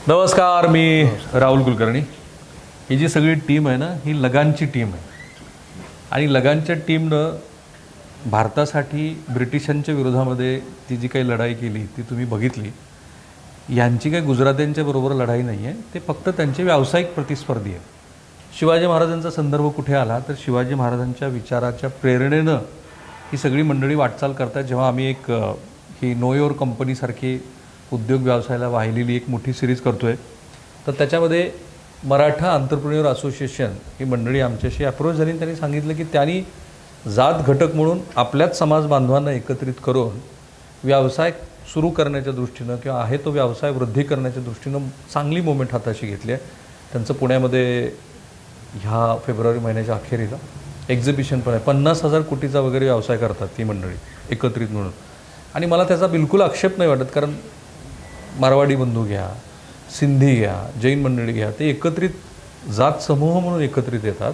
नमस्कार, मी राहुल कुलकर्णी. ही जी सगळी टीम आहे ना, ही लगानची टीम आहे. आणि लगानच्या टीमनं भारतासाठी ब्रिटिशांच्या विरोधामध्ये ती जी काही लढाई केली ती तुम्ही बघितली. यांची काही गुजरात्यांच्या बरोबर लढाई नाही आहे, ते फक्त त्यांचे व्यावसायिक प्रतिस्पर्धी आहे. शिवाजी महाराजांचा संदर्भ कुठे आला तर शिवाजी महाराजांच्या विचाराच्या प्रेरणेनं ही सगळी मंडळी वाटचाल करतात. जेव्हा आम्ही एक ही नो योर कंपनीसारखी उद्योग व्यवसायाला वाहिलेली एक मोठी सिरीज करतो आहे, तर त्याच्यामध्ये मराठा एंटरप्रेन्योर असोसिएशन ही मंडळी आमच्याशी अप्रोच झाली आणि त्यांनी सांगितलं की त्यांनी जात घटक म्हणून आपल्याच समाज बांधवांना एकत्रित करून व्यवसाय सुरू करण्याच्या दृष्टीनं किंवा आहे तो व्यवसाय वृद्धी करण्याच्या दृष्टीनं चांगली मोमेंट हाताशी घेतली आहे. त्यांचं पुण्यामध्ये ह्या फेब्रुवारी महिन्याच्या अखेरीला एक्झिबिशन पण आहे. 50,000 कोटीचा वगैरे व्यवसाय करतात ती मंडळी एकत्रित म्हणून. आणि मला त्याचा बिलकुल आक्षेप नाही वाटत, कारण मारवाडी बंधू घ्या, सिंधी घ्या, जैन मंडळी घ्या, ते एकत्रित जात समूह म्हणून एकत्रित येतात,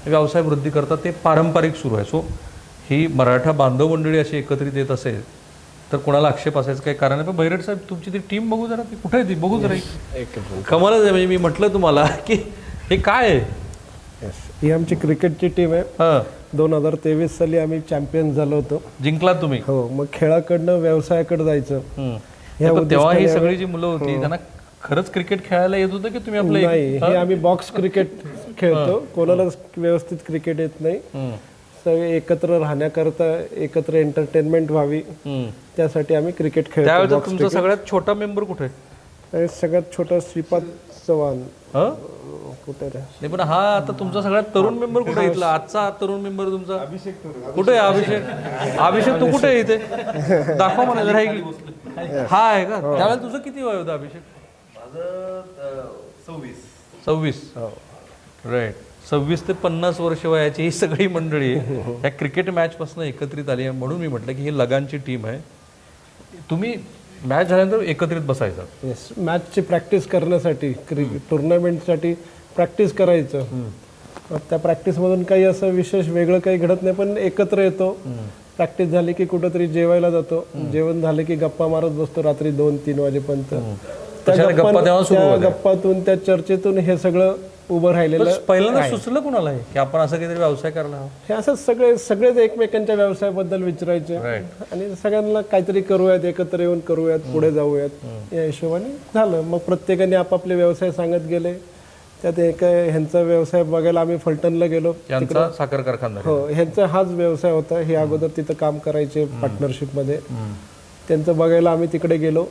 व्यवसाय वृद्धी करतात. ते पारंपरिक सुरू आहे. सो ही मराठा बांधव मंडळी अशी एकत्रित येत असेल तर कोणाला आक्षेप असायचं काही कारण नाही. पण भैरट साहेब, तुमची ती टीम बघू जरा, ती कुठे आहे ती बघू जरा. कमालच आहे. म्हणजे मी म्हटलं तुम्हाला की हे काय आहे. ही आमची क्रिकेटची टीम आहे. हां, 2023 साली आम्ही चॅम्पियन झालो होतो. जिंकलात तुम्ही. हो, मग खेळाकडनं व्यवसायाकडे जायचं. पण तेव्हा ही सगळी जी मुलं होती त्यांना खरंच क्रिकेट खेळायला येत होतं की तुम्ही आपलं नाही, हे आम्ही बॉक्स क्रिकेट खेळतो. कोणाला व्यवस्थित क्रिकेट येत नाही. सगळे एकत्र राहण्याकरता, एकत्र एंटरटेनमेंट व्हावी त्यासाठी आम्ही क्रिकेट खेळतो. त्यावेळेस तुमचा सगळ्यात छोटा मेंबर कुठे आहे? सगळ्यात छोटा श्रीपाद चव्हाण. कुठे रे? नाही, पण हा आता तुमचा सगळ्यात तरुण मेंबर कुठे इथला आजचा तरुण मेंबर तुमचा? अभिषेक. कुठे आहे अभिषेक? अभिषेक तू कुठे आहे इथे? दाखवा मला जरा. हा आहे का? त्यावेळेला तुझं किती वय होतं अभिषेक? माझं 26. राईट. 26 ते 50 वर्ष वयाची ही सगळी मंडळी ह्या क्रिकेट मॅचपासून एकत्रित आली आहे. म्हणून मी म्हटलं की ही लगानची टीम आहे. तुम्ही मॅच झाल्यानंतर एकत्रित बसायचं. येस, मॅचची प्रॅक्टिस करण्यासाठी, टुर्नामेंटसाठी प्रॅक्टिस करायचं. त्या प्रॅक्टिसमधून काही असं विशेष वेगळं काही घडत नाही, पण एकत्र येतो. प्रॅक्टिस झाली की कुठंतरी जेवायला जातो. जेवण झालं की गप्पा मारत बसतो रात्री 2-3 वाजेपर्यंत. त्या गप्पातून, त्या चर्चेतून हे सगळं उभं राहिलेलं. पहिल्यांदा सुचलं कोणाला की आपण असं काहीतरी व्यवसाय करायला हवा? हे असं सगळेच एकमेकांच्या व्यवसायाबद्दल विचारायचे आणि सगळ्यांना काहीतरी करूयात, एकत्र येऊन करूयात, पुढे जाऊयात या हिशोबाने झालं. मग प्रत्येकाने आपापले व्यवसाय सांगत गेले. त्यात एका ह्यांचा व्यवसाय बघायला आम्ही फलटणला गेलो. साखर कारखाना. हो, ह्यांचा हाच व्यवसाय होता. हे अगोदर तिथं काम करायचे पार्टनरशिपमध्ये. त्यांचं बघायला आम्ही तिकडे गेलो.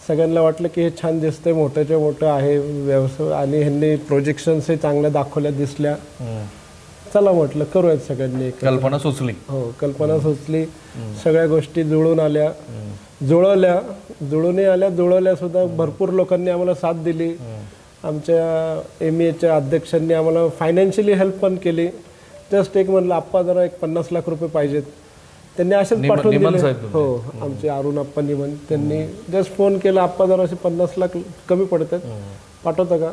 सगळ्यांना वाटलं की हे छान दिसतंय, मोठ्याच्या मोठं आहे व्यवसाय. आणि ह्यांनी प्रोजेक्शन्सही चांगल्या दाखवल्या, दिसल्या. चला म्हटलं करूयात सगळ्यांनी. कल्पना सुचली. हो, कल्पना सुचली. सगळ्या गोष्टी जुळून आल्या, जुळवल्या सुद्धा. भरपूर लोकांनी आम्हाला साथ दिली. आमच्या MEAच्या अध्यक्षांनी आम्हाला फायनान्शियली हेल्प पण केली. जस्ट एक म्हणलं, आप्पा जरा एक 50 लाख रुपये पाहिजेत. त्यांनी असेच पाठवून दिले. हो, आमचे अरुण आप्पा निमन. त्यांनी जस्ट फोन केला, आप्पा जरा असे 50 लाख कमी पडतात, पाठवता का?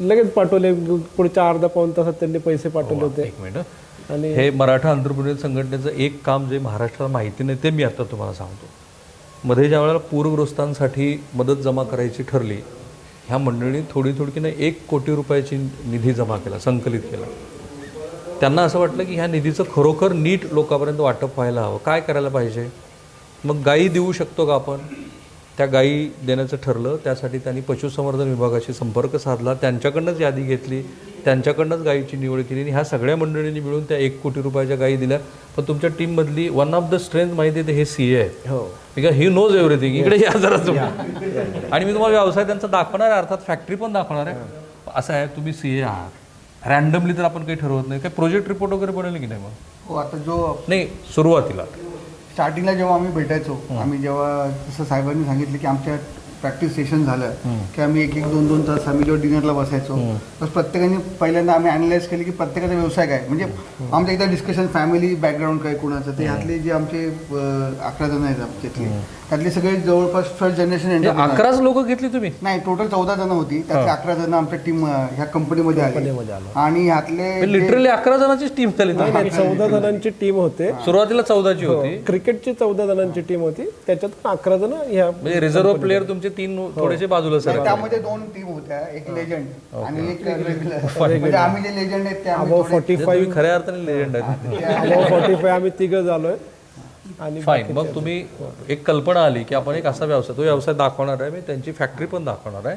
लगेच पाठवले. पुढच्या अर्धा-पाऊण तासात त्यांनी पैसे पाठवले होते. एक मिनिट. आणि हे मराठा एंटरप्रेन्योर संघटनेचं एक काम जे महाराष्ट्राला माहिती नाही ते मी आता तुम्हाला सांगतो. मध्ये ज्या वेळेला पूरग्रस्तांसाठी मदत जमा करायची ठरली, ह्या मंडळींनी थोडी की नाही 1 कोटी रुपयाची निधी जमा केला, संकलित केला. त्यांना असं वाटलं की ह्या निधीचं खरोखर नीट लोकांपर्यंत वाटप व्हायला हवं. काय करायला पाहिजे? मग गायी देऊ शकतो का आपण? त्या गायी देण्याचं ठरलं. त्यासाठी त्यांनी पशुसंवर्धन विभागाशी संपर्क साधला. त्यांच्याकडनंच यादी घेतली, त्यांच्याकडनंच गायीची निवड केली आणि ह्या सगळ्या मंडळींनी मिळून त्या 1 कोटी रुपयाच्या गायी दिल्या. पण तुमच्या टीममधली वन ऑफ द स्ट्रेंथ माहिती आहे हे CA आहे. हो, बिकॉज ही नोज एव्हरीथिंग. इकडे या जरा तुम्ही. आणि मी तुम्हाला व्यवसाय त्यांचा दाखवणार आहे, अर्थात फॅक्टरी पण दाखवणार आहे. असं आहे, तुम्ही CA आहात. रॅन्डमली तर आपण काही ठरवत नाही. काही प्रोजेक्ट रिपोर्ट वगैरे बनवले की नाही? मग हो, आता जो नाही, सुरुवातीला स्टार्टिंगला जेव्हा आम्ही भेटायचो, आम्ही जेव्हा जसं साहेबांनी सांगितलं की आमच्या प्रॅक्टिस सेशन झालं की आम्ही 1-2 तास आम्ही जेव्हा डिनरला बसायचो, तर प्रत्येकाने पहिल्यांदा आम्ही अॅनलाइज केली की प्रत्येकाचा व्यवसाय काय. म्हणजे आमचं एकदा डिस्कशन फॅमिली बॅकग्राऊंड काय कोणाचं, ते ह्यातले जे आमचे 11 जण आहेत आमच्यातले, त्यातले सगळे जवळपास फर्स्ट जनरेशन म्हणजे 11च लोक घेतली तुम्ही? नाही, टोटल 14 जण होती. त्यातले 11 जण आमच्या टीम ह्या कंपनीमध्ये आले आणि ह्यातले लिटरली 11 जणांचीच टीम झाली. नाही, 14 जणांची टीम होते. सुरुवातीला 14ची होती. क्रिकेटची 14 जणांची टीम होती, त्याच्यातून 11 जण ह्या म्हणजे रिझर्व्ह प्लेअर तुमचे 3 थोडेसे बाजूला सर. त्यामध्ये 2 टीम होत्या, एक लेजंड आणि एक रेग्युलर. म्हणजे आम्ही जे लेजंड आहेत ते आम्ही अबव 45 तुम्ही खऱ्या अर्थाने लेजंड आहे. अबव 45 आम्ही तिघं झालोय. आणि फाईन. मग तुम्ही एक कल्पना आली की आपण एक असा व्यवसाय, तो व्यवसाय दाखवणार आहे, मी त्यांची फॅक्टरी पण दाखवणार आहे.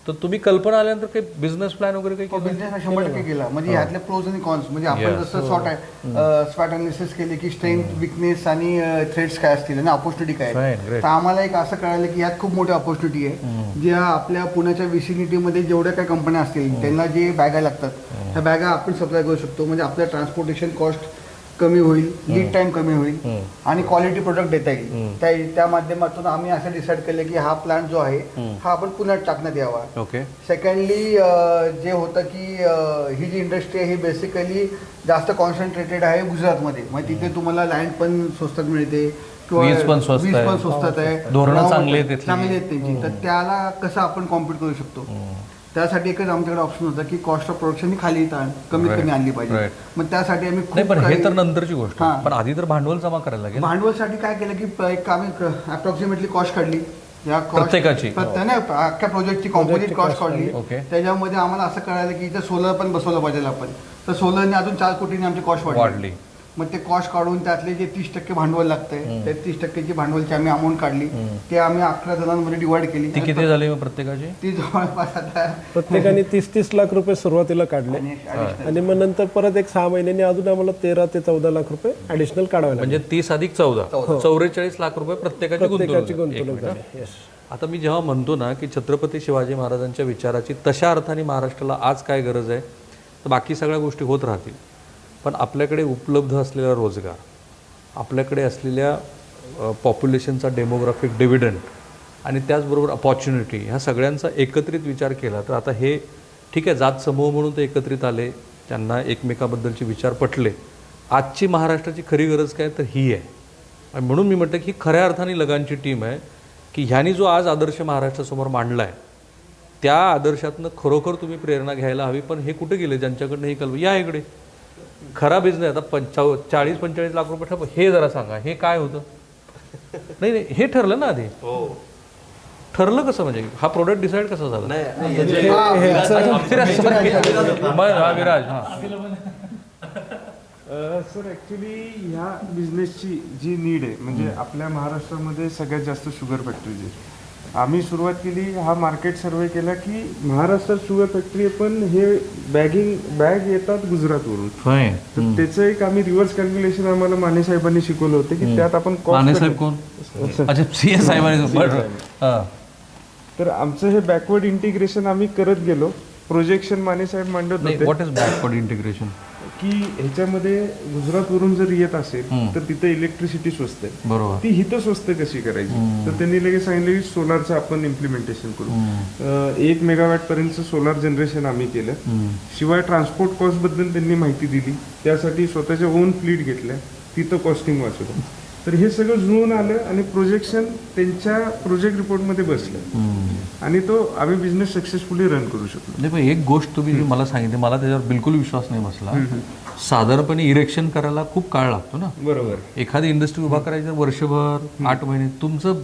तर तुम्ही कल्पना आल्यानंतर काही बिझनेस प्लॅन वगैरे काही केलं? बिझनेस 100% केला. म्हणजे ह्यातले प्रोज आणि कॉन्स, म्हणजे आपण जसं स्वॉट अनालिसिस केले की स्ट्रेंथ, विकनेस आणि थ्रेट्स काय असतील आणि ऑपॉर्च्युनिटी काय Fine, आहे. great. तर आम्हाला एक असं कळालं की यात खूप मोठी ऑपॉर्च्युनिटी आहे. ज्या आपल्या पुण्याच्या विसिनिटीमध्ये जेवढ्या काही कंपन्या असतील त्यांना जे बॅगा लागतात त्या बॅगा आपण सप्लाय करू शकतो. म्हणजे आपल्या ट्रान्सपोर्टेशन कॉस्ट कमी होईल, लीड टाइम कमी होईल आणि क्वालिटी प्रोडक्ट देता येईल. त्या माध्यमातून आम्ही असं डिसाईड केलं की हा प्लांट जो आहे हा आपण पुण्यात टाकण्यात यावा. ओके. सेकंडली जे होतं की ही जी इंडस्ट्री आहे ही बेसिकली जास्त कॉन्सन्ट्रेटेड आहे गुजरातमध्ये. मग तिथे तुम्हाला लँड पण स्वस्तात मिळते, वीज पण स्वस्त आहे, धोरणं चांगली आहेत तिथली. चांगली आहेत त्यांची. तर त्याला कसं आपण कॉम्पिट करू शकतो. त्यासाठी एकच आमच्याकडे ऑप्शन होता की कॉस्ट ऑफ प्रोडक्शन खाली कमीत कमी आणली पाहिजे. मग त्यासाठी आम्ही नाही, पण खूप हे तर नंतरची गोष्ट आहे. पण आधी तर भांडवल जमा करायला लागेल. भांडवलसाठी काय केलं की एक आम्ही अप्रॉक्सिमेटली कॉस्ट काढली. या प्रत्येकाची? नाही, अख्ख्या प्रोजेक्टची कॉम्पोजिट कॉस्ट काढली. ओके. त्याच्यामध्ये आम्हाला असं कळालं की इथं सोलर पण बसवलं पाहिजे आपण. तर सोलरने अजून 4 कोटीने आमची कॉस्ट वाढली. मग ते कॉस्ट काढून त्यातले जे 30% भांडवल लागतंय त्या 30%ची भांडवलची आम्ही अमाऊंट काढली. ते आम्ही 11 जणांमध्ये डिवाइड केली. ती किती झाली मग प्रत्येकाची? ती जवळपास आता प्रत्येकाने 30-30 लाख रुपये सुरुवातीला काढले आणि मग नंतर परत एक 6 महिन्यांनी अजून आम्हाला 13 ते 14 लाख रुपये ऍडिशनल काढावे लागले. म्हणजे 30 अधिक 14 44 लाख रुपये प्रत्येकाची प्रत्येकाची गुंतवणूक. गुंतवणूक झाली. Yes. आता मी जेव्हा म्हणतो ना की छत्रपती शिवाजी महाराजांच्या विचाराची तशा अर्थाने महाराष्ट्राला आज काय गरज आहे, तर बाकी सगळ्या गोष्टी होत राहतील. पण आपल्याकडे उपलब्ध असलेला रोजगार, आपल्याकडे असलेल्या पॉप्युलेशनचा डेमोग्राफिक डिव्हिडंड आणि त्याचबरोबर अपॉर्च्युनिटी, ह्या सगळ्यांचा एकत्रित विचार केला तर आता हे ठीक आहे, जात समूह म्हणून ते एकत्रित आले, त्यांना एकमेकाबद्दलचे विचार पटले. आजची महाराष्ट्राची खरी गरज काय तर ही आहे. आणि म्हणून मी म्हटलं की खऱ्या अर्थाने लगानची टीम आहे की ह्यानी जो आज आदर्श महाराष्ट्रासमोर मांडला आहे त्या आदर्शातनं खरोखर तुम्ही प्रेरणा घ्यायला हवी. पण हे कुठे गेले ज्यांच्याकडनं हे कल्पना, या इकडे खरा बिझनेस. आता 40-45 लाख रुपये ठरलं, हे जरा सांगा हे काय होतं? नाही नाही, हे ठरलं ना आधी. ठरलं कसं, म्हणजे हा प्रोडक्ट डिसाईड कसा झाला? विराज. सर ॲक्च्युली ह्या बिझनेसची जी नीड आहे, म्हणजे आपल्या महाराष्ट्रामध्ये सगळ्यात जास्त शुगर फॅक्टरीज आहे. आम्ही सुरुवात केली, हा मार्केट सर्वे केला की महाराष्ट्रात शुगर फॅक्टरी आहे, पण हे बॅग येतात गुजरातवरून. तर त्याचं एक आम्ही रिव्हर्स कॅल्क्युलेशन आम्हाला माने साहेबांनी शिकवलं होतं की त्यात आपण माने साहेब कोण? अच्छा, CS साहेबांनी. तर आमचं हे बॅकवर्ड इंटिग्रेशन आम्ही करत गेलो. प्रोजेक्शन माने साहेब मांडत होते. What is backward integration? की ह्याच्यामध्ये गुजरातवरून जर येत असेल तर तिथं इलेक्ट्रिसिटी स्वस्त आहे, बरोबर. ती हिथं स्वस्त कशी करायची? तर त्यांनी लगेच सांगितलं की सोलारचं आपण इम्प्लिमेंटेशन करू. 1 मेगावॅट पर्यंत सोलार जनरेशन आम्ही केलं. शिवाय ट्रान्सपोर्ट कॉस्ट बद्दल त्यांनी माहिती दिली. त्यासाठी स्वतःच्या ओन फ्लीट घेतल्या, तिथं कॉस्टिंग वाचवलं. तर हे सगळं जुळून आलं आणि प्रोजेक्शन त्यांच्या प्रोजेक्ट रिपोर्टमध्ये बसलं आणि तो आम्ही बिझनेस सक्सेसफुली रन करू शकलो. नाही, पण एक गोष्ट तुम्ही जी मला सांगितली, मला त्याच्यावर बिलकुल विश्वास नाही बसला. साधारणपणे इरेक्शन करायला खूप काळ लागतो ना. बरोबर. एखादी इंडस्ट्री उभा करायची वर्षभर, 8 महिने. तुमचं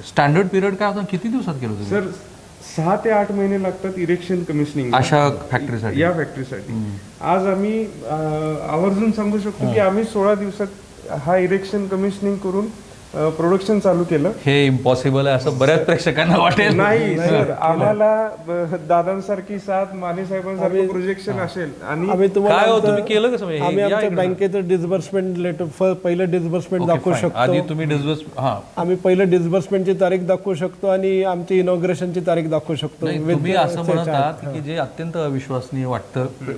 स्टँडर्ड पिरियड काय होतं? किती दिवसात केलं तुम्ही? सर 6 ते 8 महिने लागतात इरेक्शन कमिशनिंग अशा फॅक्टरीसाठी, या फॅक्टरीसाठी. आज आम्ही आवर्जून सांगू शकतो की आम्ही 16 दिवसात हा इरेक्शन कमिशनिंग करून प्रोडक्शन चालू केलं. हे इम्पॉसिबल आहे असं बऱ्याच प्रेक्षकांना वाटेल. नाही सर, आम्हाला दादांसारखी साथ, माने साहेबांसारखं प्रोजेक्शन असेल आणि काय हो तुम्ही केलं कसं? आम्ही आमच्या बँकेचं डिस्बर्समेंट लेटर, पहिलं डिस्बर्समेंट दाखवू शकतो. आधी तुम्ही डिस्बर्स, हां, आम्ही पहिलं डिस्बर्समेंटची तारीख दाखवू शकतो आणि आमची इनॉग्रेशनची तारीख दाखवू शकतो. तुम्ही असं म्हणत आहात की जे अत्यंत अविश्वसनीय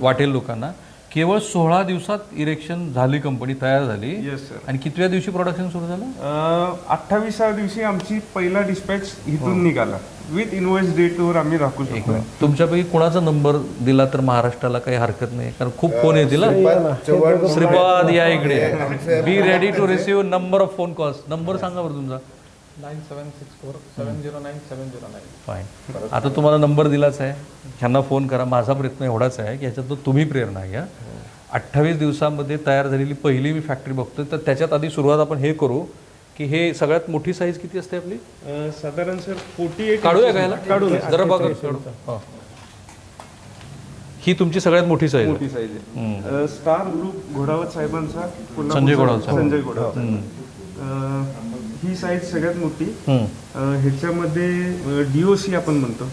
वाटेल लोकांना, केवळ 16 दिवसात इरेक्शन झाली, कंपनी तयार झाली. Yes sir. आणि कितव्या दिवशी प्रोडक्शन सुरू झालं? 28व्या दिवशी आमची पहिला डिस्पॅच इथून निघाला. विथ इनवॉइस डेटवर आम्ही दाखवू शकतो. तुमच्यापैकी कोणाचा नंबर दिला तर महाराष्ट्राला काही हरकत नाही, कारण खूप फोन येतील. श्रीपाद या इकडे. Be ready to receive number of phone calls. Number सांगा बरं तुमचा. 9764709709. फाईन. आता तुम्हाला नंबर दिलाच आहे, ह्यांना फोन करा. माझा प्रयत्न एवढाच आहे की ह्याच्यात तुम्ही प्रेरणा घ्या. 28 दिवसामध्ये तयार झालेली पहिली मी फॅक्टरी बघतोय, तर त्याच्यात आधी सुरुवात आपण हे करू की हे सगळ्यात मोठी साईज किती असते आपली? साधारण सर 48 काढूया का ह्याला? जरा बघा. हां. ही तुमची सगळ्यात मोठी साईज मोठी साईज आहे. स्टार ग्रुप घोडावत साहेबांचा कोल्हापूरचा संजय घोडावत साहेब. संजय घोडावत. ही साईज सगळ्यात मोठी. ह्याच्यामध्ये DOC आपण म्हणतो,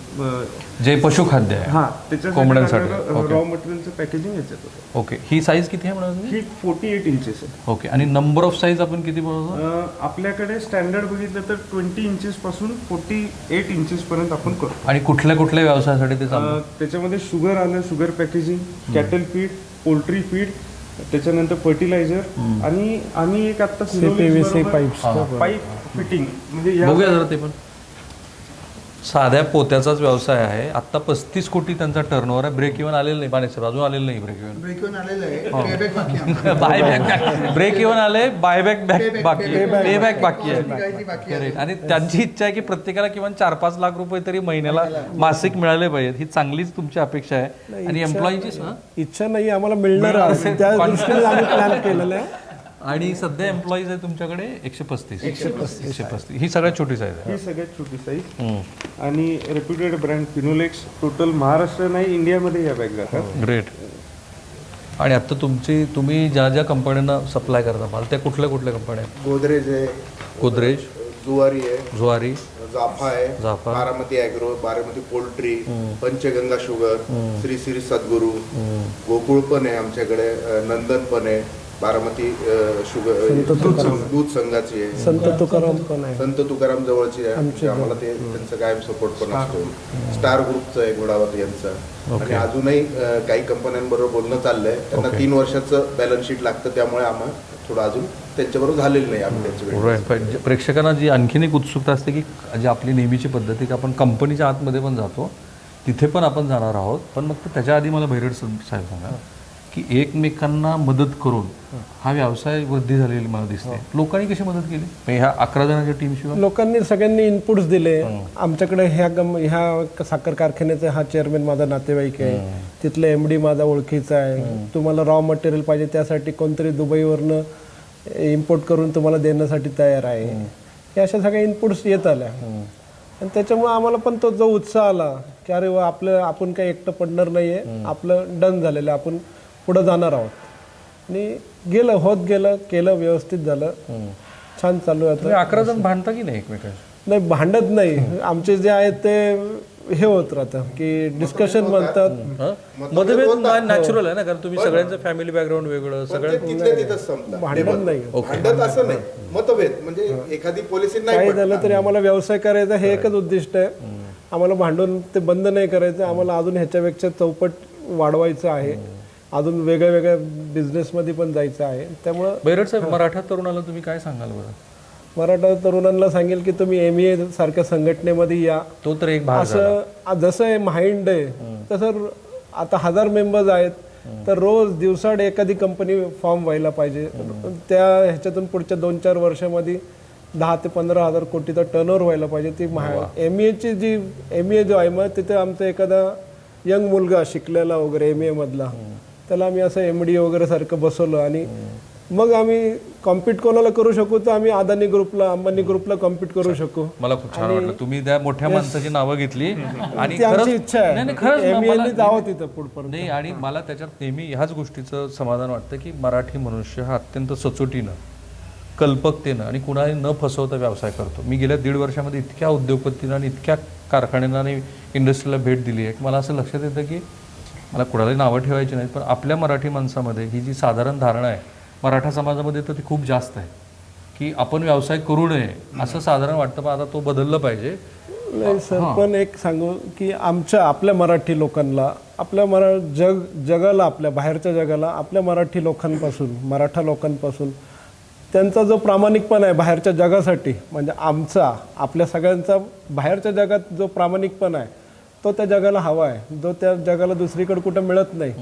जे पशुखाद्य आहे. हा त्याच्यासाठी कोंबड्यांसाठी. रॉ मटेरियलचं पॅकेजिंग ह्याच्यात होतं. ओके. ही साईज किती आहे म्हणा तुम्ही? ही 48 इंचेस आहे. ओके. आणि नंबर ऑफ साईज आपण किती बनवतो? आपल्याकडे स्टँडर्ड बघितलं तर 20 इंचेस पासून 48 इंचेस पर्यंत आपण करतो. आणि कुठल्या कुठल्या व्यवसायासाठी ते चालतं? त्याच्यामध्ये शुगर आलं, sugar packaging, cattle feed, poultry feed, त्याच्यानंतर फर्टिलायझर आणि आम्ही एक आता CPVC pipes. पाईप फिटिंग म्हणजे या बघूया जरा ते पण. साध्या पोत्याचाच व्यवसाय आहे. आत्ता 35 कोटी त्यांचा टर्नओव्हर आहे. ब्रेक इव्हन आलेलं नाही. पाण्याचं अजून आलेलं नाही ब्रेक इव्हन. ब्रेक इव्हन आलेलं आहे, payback बाकी आहे. बायबॅक ब्रेक इव्हन आले, बायबॅक बाकी आहे, पेबॅक बाकी आहे. निघायची बाकी आहे. Correct. आणि त्यांची इच्छा आहे की प्रत्येकाला किमान 4-5 लाख रुपये तरी महिन्याला मासिक मिळाले पाहिजेत. ही चांगलीच तुमची अपेक्षा आहे. आणि एम्प्लॉईची इच्छा नाही आम्हाला मिळणार आहे, त्या दृष्टीने आम्ही प्लॅन केलेलं आहे. आणि सध्या एम्प्लॉईज आहे तुमच्याकडे 135. ही सगळ्यात छोटी साईज आहे. ही सगळ्यात छोटी साईज. आणि reputed brand Finolex total Maharashtra नाही इंडियामध्ये या बॅग जातात. ग्रेट. आणि आता तुम्ही ज्या ज्या कंपन्यांना सप्लाय करता माल त्या कुठल्या कुठल्या कंपन्या आहेत? गोदरेज आहे, गोदरेज, जुवारी आहे, ज्वारी, जाफा आहे, Japfa, Baramati agro, Baramati poultry, Panchganga sugar, Shri Sadguru, Gokul पण आहे आमच्याकडे, नंदन पण आहे, बारामती शुगर दूध संघाची आहे, संत तुकाराम पण आहे, संत तुकाराम जवळची आहे. म्हणजे आम्हाला ते त्यांचं कायम सपोर्ट पण असतो. स्टार ग्रुपचं आहे घोडावत यांचं. आणि अजूनही काही कंपन्यांबरोबर बोलणं चाललंय. त्यांना 3 वर्षाचं बॅलन्स शीट लागतं, त्यामुळे आम्हाला थोडं अजून त्यांच्याबरोबर झालेलं नाही. आम्ही त्यांच्याकडे प्रेक्षकांना जी आणखीन एक उत्सुकता असते की जी आपली नेहमीची पद्धती की आपण कंपनीच्या आतमध्ये पण जातो, तिथे पण आपण जाणार आहोत. पण मग त्याच्या आधी मला भैरड साहेब सांगा की एकमेकांना मदत करून हा व्यवसाय वृद्धी झालेली मला दिसते. लोकांनी कशी मदत केली? ह्या 11 जणांच्या टीमशिवाय लोकांनी सगळ्यांनी इनपुट्स दिले. आमच्याकडे ह्या साखर कारखान्याचा हा चेअरमॅन माझा नातेवाईक आहे, तिथले MD माझा ओळखीचा आहे. तुम्हाला रॉ मटेरियल पाहिजे त्यासाठी कोणतरी दुबईवरनं इम्पोर्ट करून तुम्हाला देण्यासाठी तयार आहे. हे अशा सगळ्या इनपुट्स येत आल्या. आणि त्याच्यामुळे आम्हाला पण तो जो उत्साह आला की अरे वा, आपण काही एकटं पडणार नाहीये, आपलं डन झालेलं आहे, आपण पुढे जाणार आहोत. आणि होत गेलं, केलं, व्यवस्थित झालं, छान चालू आहे. 11 जण भांडता की नाही एकमेकांशी? नाही, भांडत नाही. आमचे जे आहेत ते हे होत राहतं की डिस्कशन म्हणतात. मतभेद नॅचरल आहे ना, कारण तुम्ही सगळ्यांचं फॅमिली बॅकग्राऊंड वेगळं सगळं. तिथल्या तिथंच संपलं. भांडण नाही. भांडत असं नाही, मतभेद म्हणजे एखादी पॉलिसी नाही काही झालं तरी आम्हाला व्यवसाय करायचा हे एकच उद्दिष्ट आहे. आम्हाला भांडून ते बंद नाही करायचं. आम्हाला अजून ह्याच्यापेक्षा चौपट वाढवायचं आहे. अजून वेगळ्या बिझनेसमध्ये पण जायचं आहे. त्यामुळं भैरड साहेब, मराठा तरुणाला तुम्ही काय सांगाल बरं? मराठा तरुणांना सांगेल की तुम्ही MEA सारख्या संघटनेमध्ये या. तो तर एक भाग झाला. असं जसं आहे माइंड आहे तसं आता 1000 मेंबर्स आहेत, तर रोज दिवसाड एखादी कंपनी फॉर्म व्हायला पाहिजे. त्या ह्याच्यातून पुढच्या 2-4 वर्षामध्ये 10 ते 15 हजार कोटीचा टर्नओव्हर व्हायला पाहिजे. ती MEAची जी MEA जो आहे, मग तिथे आमचा एखादा यंग मुलगा शिकलेला वगैरे MEA मधला, त्याला आम्ही असं MD वगैरे सारखं बसवलं आणि मग आम्ही कॉम्पिट कोणाला करू शकू, तर आम्ही अदानी ग्रुपला, अंबानी ग्रुपला कॉम्पिट करू शकू. मला खूप छान वाटलं तुम्ही त्या मोठ्या माणसाची नावं घेतली. आणि ती आमची इच्छा आहे. नाही, खरंच MEA जावं तिथं पुढपर्यंत. नाही. आणि मला त्याच्यात नेहमी ह्याच गोष्टीचं समाधान वाटतं की मराठी मनुष्य हा अत्यंत सचोटीनं, कल्पकतेनं आणि कुणाही न फसवता व्यवसाय करतो. मी गेल्या 1.5 वर्षामध्ये इतक्या उद्योगपतींना आणि इतक्या कारखान्यांना आणि इंडस्ट्रीला भेट दिली आहे की मला असं लक्षात येतं की मला कुणालाही नावं ठेवायची नाहीत, पण आपल्या मराठी माणसामध्ये ही जी साधारण धारणा आहे, मराठा समाजामध्ये तर ती खूप जास्त आहे की आपण व्यवसाय करू नये असं साधारण वाटतं. पण आता तो बदललं पाहिजे. नाही सर, पण एक सांगू की आपल्या मराठी लोकांना, जगाला, आपल्या बाहेरच्या जगाला आपल्या मराठी लोकांपासून, मराठा लोकांपासून त्यांचा जो प्रामाणिकपणा आहे बाहेरच्या जगासाठी, म्हणजे आपल्या सगळ्यांचा बाहेरच्या जगात जो प्रामाणिकपणा आहे तो त्या जगाला हवा आहे, जो त्या जगाला दुसरीकडे कुठं मिळत नाही.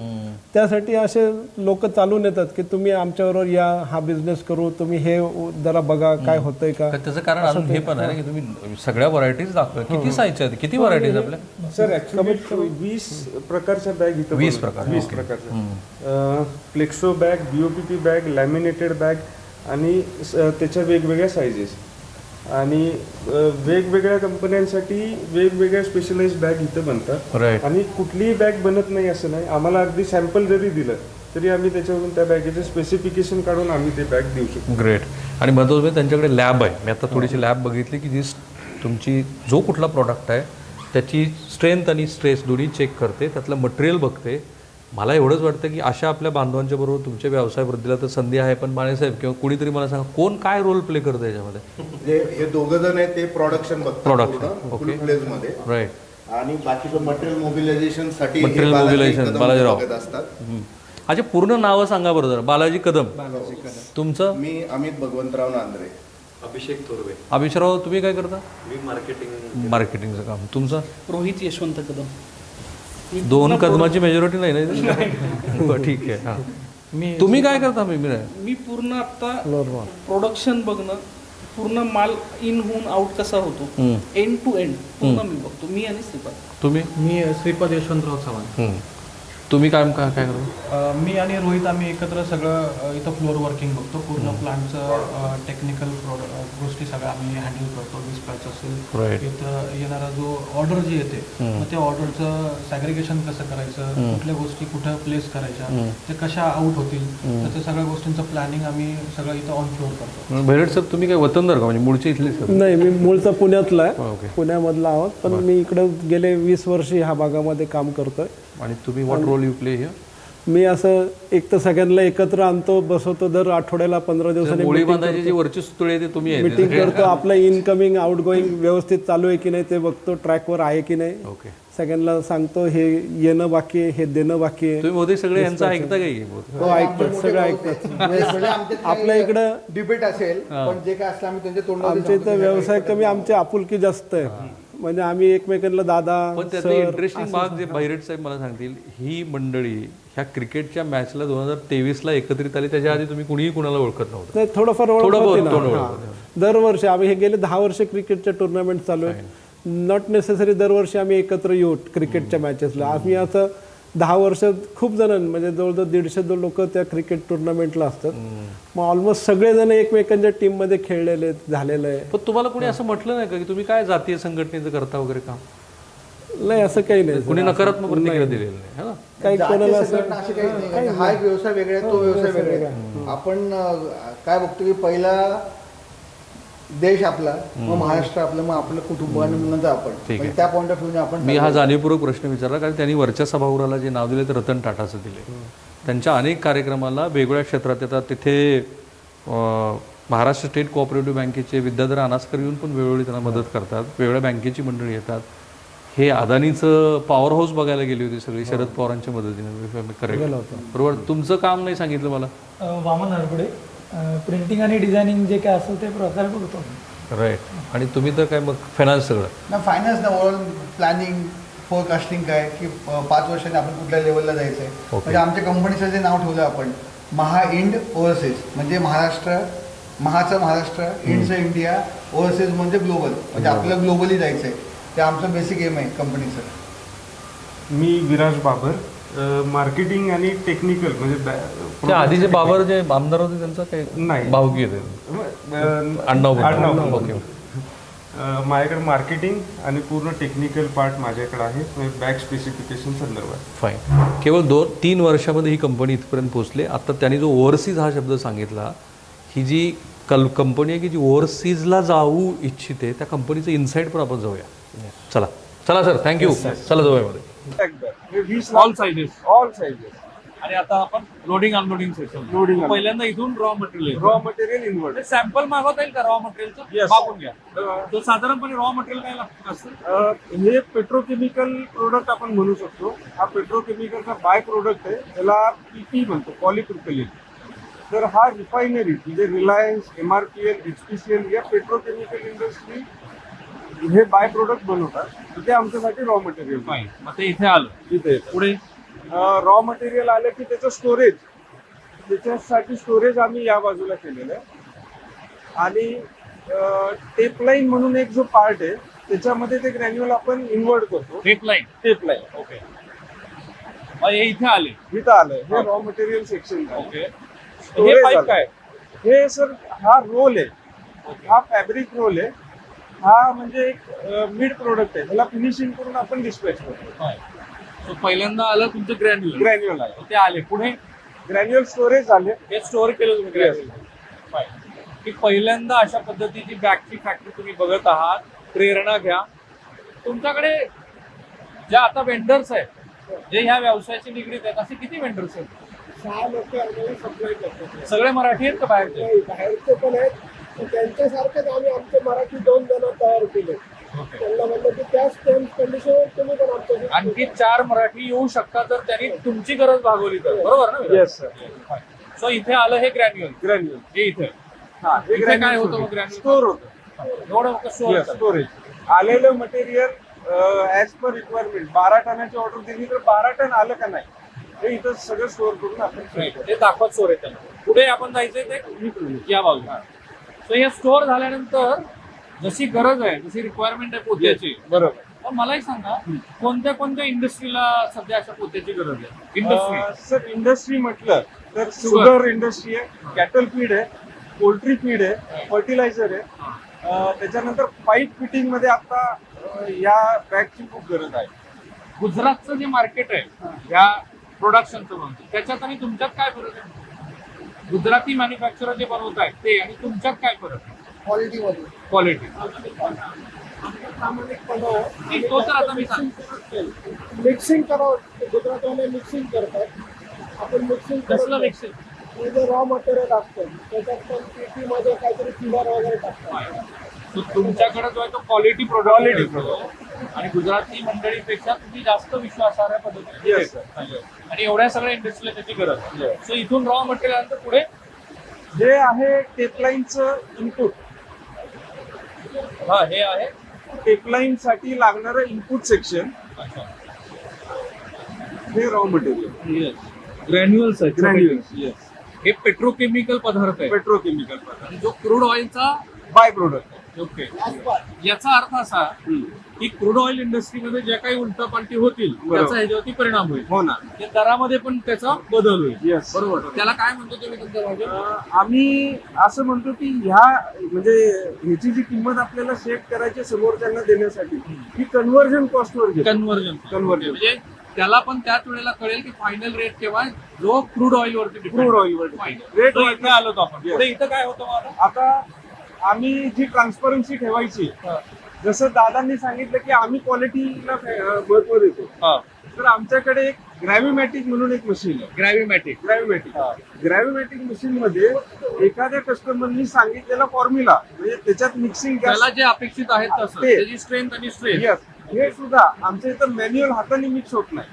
त्यासाठी असे लोक चालून येतात की तुम्ही आमच्याबरोबर या, हा बिझनेस करू, तुम्ही हे जरा बघा काय होतंय का. त्याचं कारण अजून हे पण आहे की तुम्ही सगळ्या व्हरायटीज दाखवा. किती साईजच्या आहेत, किती व्हरायटीज आपल्या? सर ऍक्च्युली 20 प्रकारच्या बॅग इथं 20 20 प्रकारच्या flexo bag, BOPP bag, laminated bag आणि त्याच्या वेगवेगळ्या साईजेस आणि वेगवेगळ्या कंपन्यांसाठी वेगवेगळ्या स्पेशलाइज बॅग इथं बनतात. राईट. आणि कुठलीही बॅग बनत नाही असं नाही. आम्हाला अगदी सॅम्पल जरी दिलं तरी आम्ही त्याच्यावरून त्या बॅगेचे स्पेसिफिकेशन काढून आम्ही ते बॅग देऊ शकतो. ग्रेट. आणि महत्त्वाचं म्हणजे त्यांच्याकडे लॅब आहे. मी आता थोडीशी लॅब बघितली की जी तुमची जो कुठला प्रॉडक्ट आहे त्याची स्ट्रेंथ आणि स्ट्रेस दोन्ही चेक करते, त्यातलं मटेरियल बघते. मला एवढंच वाटतं की अशा आपल्या बांधवांच्या बरोबर तुमच्या व्यवसाय वृद्धीला तर संधी आहे. पण माणेसाहेब किंवा कुणीतरी मला सांगा, कोण काय रोल प्ले करतं याच्यामध्ये? जे हे दोघं जण आहेत ते प्रोडक्शन Production, बघतात okay. प्लेस मध्ये. राईट. आणि बाकीचं मटेरियल मोबिलायझेशन साठी Material mobilization, बालाजीराव. बघत असतात. अच्छा, पूर्ण नावं सांगा बरं जरा. बालाजी कदम. तुमचं? मी अमित भगवंतराव नांद्रे. अभिषेक थोरवे. अभिषराव, तुम्ही काय करता? मी मार्केटिंग. मार्केटिंगचं काम. तुमचं? रोहित यशवंत कदम. 2 कदमाची मेजॉरिटी नाही ना? बरं, ठीक आहे. हां, मी तुम्ही काय करता? मी पूर्ण आता प्रोडक्शन बघणं, पूर्ण माल इन होऊन आउट कसा होतो, एंड टू एंड पूर्ण मी बघतो, मी आणि श्रीपाद. तुम्ही? मी श्रीपाद यशवंतराव चव्हाण. तुम्ही काय काय करता? मी आणि रोहित आम्ही एकत्र सगळं इथं फ्लोअर वर्किंग बघतो. पूर्ण प्लांटचं टेक्निकल गोष्टी सगळ्या आम्ही हँडल करतो. डिस्पॅच असेल, Right. इथं येणारा जो ऑर्डर जी येते मग त्या ऑर्डरचं सॅग्रिगेशन कसं करायचं, कुठल्या गोष्टी कुठं प्लेस करायच्या, ते कशा आउट होतील, त्याच्या सगळ्या गोष्टींचं प्लॅनिंग आम्ही सगळं इथं ऑन फ्लोअर करतो. भैरट सर, तुम्ही काय वतनदार का, म्हणजे मूळचे इथलेच का? नाही, मी मूळचा पुण्यातला आहे, ओके. पुण्यामधला आहोत, पण मी इकडे गेले 20 वर्ष ह्या भागामध्ये काम करतोय. आणि तुम्ही what role you play here? मी असं एक तर सगळ्यांना एकत्र आणतो, बसवतो, दर आठवड्याला 15 दिवसांनी गोळी बांधायची जी वरची सुतळी आहे ती तुम्ही आहे. मीटिंग करतो. आपलं इनकमिंग आउट गोईंग व्यवस्थित चालू आहे की नाही ते बघतो, ट्रॅकवर आहे की नाही. ओके. सगळ्यांना सांगतो हे येणं बाकी आहे, हे देणं बाकी आहे. तुम्ही मोदी सगळे यांचं ऐकता काही? हो, ऐकतात, सगळं ऐकतात. आपल्या इकडं डिबेट असेल पण जे काय असलं आम्ही त्यांच्या आमच्या इथं व्यवसाय कमी, आमची आपुलकी जास्त आहे. म्हणजे आम्ही एकमेकांना दादा, पण त्यातला इंटरेस्टिंग भाग जे भैरट साहेब मला सांगतील, ही मंडळी ह्या क्रिकेटच्या मॅचला 2023ला एकत्रित आली. त्याच्या आधी तुम्ही कुणीही कुणाला ओळखत नव्हतं? नाही, थोडंफार थोडं ओळख बहुत होती ना. तोंड हां. ओळख. दरवर्षी आम्ही हे गेले 10 वर्ष क्रिकेटच्या टुर्नामेंट चालू आहे. नॉट नेसेसरी दरवर्षी आम्ही एकत्र येऊ क्रिकेटच्या मॅचेसला. आम्ही असं 10 वर्ष खूप जण, म्हणजे जवळजवळ 150 लोक त्या क्रिकेट टुर्नामेंटला असतात. मग ऑलमोस्ट सगळेजण एकमेकांच्या टीममध्ये खेळलेले झालेलं आहे. पण तुम्हाला कोणी असं म्हटलं नाही का की तुम्ही काय जातीय संघटनेचं करता वगैरे काम? नाही, असं काही नाही. कुणी नकारात्मक प्रतिक्रिया दिलेली नाही, है ना? काही कोणाला असं अशी काही नाही. कारण हा एक व्यवसाय वेगळा आहे, तो व्यवसाय वेगळा आहे. आपण काय बघतो की पहिला देश आपला, मग महाराष्ट्र आपलं, मग आपलं कुटुंब आणि नंतर आपण. म्हणजे त्या पॉईंट ऑफ व्ह्यूने आपण मी हा जाणीवपूर्वक प्रश्न विचारला कारण त्यांनी वरच्या सभागृहाला जे नाव दिले ते रतन टाटाचं दिले. त्यांच्या अनेक कार्यक्रमाला वेगवेगळ्या क्षेत्रात येतात. तिथे महाराष्ट्र स्टेट कोऑपरेटिव्ह बँकेचे विद्याधर अनासकर येऊन पण वेळोवेळी त्यांना मदत करतात. वेगवेगळ्या बँकेची मंडळी येतात. हे अदानीचं पॉवर हाऊस बघायला गेली होती सगळी शरद पवारांच्या मदतीने. करेक्ट, बरोबर. तुमचं काम नाही सांगितलं मला. वामन हरपुडे, प्रिंटिंग आणि डिझायनिंग जे काय असेल ते प्रकार करतो. राईट. आणि तुम्ही तर काय मग फायनान्स सगळं? ना, फायनान्स ना, ओव्हरऑल प्लॅनिंग, फोरकास्टिंग काय की 5 वर्षांनी आपण कुठल्या लेवलला जायचं आहे. म्हणजे आमच्या कंपनीचं जे नाव ठेवलं आपण, महा इंड ओव्हरसीज, म्हणजे महाराष्ट्र, महाचं महाराष्ट्र, इंडचं इंडिया, ओव्हरसीज म्हणजे ग्लोबल, म्हणजे आपल्याला ग्लोबली जायचं आहे. ते आमचं बेसिक एम आहे कंपनीचं. मी विराज बाबर, मार्केटिंग आणि टेक्निकल, म्हणजे त्या आधीचे बाबर जे आमदार होते त्यांचा काही नाही, भावकी येते आडनाव. ओके. माझ्याकडे मार्केटिंग आणि पूर्ण टेक्निकल पार्ट माझ्याकडे आहे बॅग स्पेसिफिकेशन संदर्भात. फाईन. केवळ 2-3 वर्षामध्ये ही कंपनी इथपर्यंत पोहोचली. आता त्यांनी जो ओव्हरसीज हा शब्द सांगितला, ही जी कंपनी आहे की जी ओव्हरसीजला जाऊ इच्छिते, त्या कंपनीचं इन्साईट पण आपण जाऊया. चला चला सर, थँक्यू. चला जाऊया मध्ये. All sizes. आणि आता आपण लोडिंग अनलोडिंग सेक्शन. पहिल्यांदा इथून रॉ मटेरियल इनवर्ड सॅम्पल मागवता येईल का रॉ मटेरियलचं? मागून घ्या. तर साधारणपणे रॉ मटेरियल काय लागतं असतं? हे पेट्रोकेमिकल प्रोडक्ट आपण म्हणू शकतो. हा पेट्रोकेमिकलचा बाय प्रोडक्ट आहे, त्याला पीपी म्हणतो, पॉलिप्रोपिलीन. तर हा रिफायनरी म्हणजे रिलायन्स, MRPL, HPCL या पेट्रोकेमिकल इंडस्ट्री हे बाय प्रोडक्ट बनवतात तर ते आमच्यासाठी रॉ मटेरियल फाईन. मग ते इथे आलं इथे पुढे रॉ मटेरियल आलं की त्याचं स्टोरेज, त्याच्यासाठी स्टोरेज आम्ही या बाजूला केलेलं आहे. आणि टेपलाईन म्हणून एक जो पार्ट आहे त्याच्यामध्ये ते ग्रॅन्युअल आपण इन्व्हर्ट करतो. टेपलाईन. टेपलाईन ओके. मग हे इथे आले. इथं आलंय हे रॉ मटेरियल सेक्शन. ओके. हे पाईप काय? हे सर हा रोल आहे, हा फॅब्रिक रोल आहे. हा म्हणजे एक मिड प्रोडक्ट आहे, त्याला फिनिशिंग करून आपण डिस्पॅच करतो. So पहिल्यांदा आलं तुमचं ग्रॅन्युअल. ग्रॅन्युअल आहे, ते आले पुढे ग्रॅन्युअल स्टोरेज झाले. हे स्टोअर केलं तुम्ही ग्रॅन्युअल. की पहिल्यांदा अशा पद्धतीची बॅगची फॅक्टरी तुम्ही बघत आहात. प्रेरणा घ्या. तुमच्याकडे ज्या आता वेंडर्स आहेत जे ह्या व्यवसायाशी निगडीत आहेत, असे किती वेंडर्स आहेत? 6 लोक आम्हाला सप्लाय करतात. सगळे मराठी आहेत का बाहेरचे? नाही, बाहेरचे पण आहेत. पण त्यांच्यासारखेच आम्ही आमचे मराठी 2 जण तयार केले. त्यांना म्हणलं की त्याच टर्म्स कंडिशन तुम्ही पण आमच्याशी आणखी 4 मराठी येऊ शकतात जर त्यांनी तुमची गरज भागवली तर. बरोबर ना? Yes sir. सो इथे आलं हे ग्रॅन्युअल. ग्रॅन्युअल हे इथे हा हे इथे काय होतं मग ग्रॅन्युअल? स्टोर होतं. एवढं स्टोअर. स्टोरेज आलेलं मटेरियल ॲज पर रिक्वायरमेंट 12 टनाची ऑर्डर दिली तर 12 टन आलं का नाही हे इथं सगळं स्टोअर करून आपण ते दाखवत स्टोअर आहे त्यांना. पुढे आपण जायचंय ते या बाजूला. सो हे स्टोअर झाल्यानंतर जशी गरज आहे, जशी रिक्वायरमेंट आहे पोत्याची, बरोबर. तर मला एक सांगा कोणत्या कोणत्या इंडस्ट्रीला सध्या अशा पोत्याची गरज आहे? इंडस्ट्री. सर इंडस्ट्री म्हटलं तर शुगर इंडस्ट्री आहे, कॅटल फीड आहे, पोल्ट्री फीड आहे, फर्टिलायझर आहे. त्याच्यानंतर पाईप फिटिंग मध्ये आता या बॅगची खूप गरज आहे. गुजरातचं जे मार्केट आहे या प्रोडक्शनचं म्हणतो त्याच्यात आणि तुमच्यात काय फरक आहे? गुजराती मॅन्युफॅक्चरर जे बनवत आहेत ते आणि तुमच्यात काय फरक आहे? क्वालिटीमध्ये क्वालिटी. प्रामाणिकपणा तो तर आता मी सांगतो. मिक्सिंग करावं. गुजरातवाले मिक्सिंग करतात. आपण मिक्सिंग कसलं मिक्सिंग? जे रॉ मटेरियल असतं त्याच्यात पण पीटीमध्ये काहीतरी फिलर वगैरे टाकतात. So तुमच्याकडे जो आहे तो क्वालिटी प्रोडक्ट आणि गुजराती मंडळीपेक्षा तुम्ही जास्त विश्वासार्ह पद्धतीने Yes, आणि एवढ्या सगळ्या इंडस्ट्रीला त्याची गरज. सो इथून रॉ मटेरियल आलं तर पुढे हे आहे टेपलाईनचं इनपुट. हा हे आहे टेपलाईन साठी लागणारं इनपुट सेक्शन. हे रॉ मटेरियल ग्रॅन्युअल्स आहे. ग्रॅन्युअल्स. येस. हे पेट्रोकेमिकल पदार्थ आहे पेट्रोकेमिकल पदार्थ आणि जो क्रूड ऑइलचा बाय प्रोडक्ट. ओके. याचा अर्थ असा की क्रूड ऑइल इंडस्ट्रीमध्ये ज्या काही उलटापालटी होतील त्याचा ह्याच्यावरती परिणाम होईल. हो ना. ते दरामध्ये पण त्याचा बदल होईल. येस. बरोबर. त्याला काय म्हणतो तुम्ही तुमच्या भाषेत? आम्ही असं म्हणतो की ह्या म्हणजे ह्याची जी किंमत आपल्याला सेट करायची समोरच्यांना देण्यासाठी ही कन्व्हर्जन कॉस्टवर घेतो. कन्व्हर्जन. म्हणजे त्याला पण त्याच वेळेला कळेल की फायनल रेट केव्हा जो क्रूड ऑइल वरती क्रूड ऑइलवर रेट इथे आलो होतो आपण. पुढे इथं काय होतं मला आता आम्ही जी ट्रान्सपरन्सी ठेवायची, जसं दादांनी सांगितलं की आम्ही क्वालिटीला महत्व देतो, तर आमच्याकडे एक ग्रॅव्हिमॅटिक म्हणून एक मशीन आहे. ग्रॅव्हिमॅटिक मशीन मध्ये एखाद्या कस्टमरनी सांगितलेला फॉर्म्युला म्हणजे त्याच्यात मिक्सिंग त्याला जे अपेक्षित आहे तसं ते. त्याची स्ट्रेंथ आणि स्ट्रेंथ हे सुद्धा आमच्या इथं मॅन्युअल हाताने मिक्स होत नाही,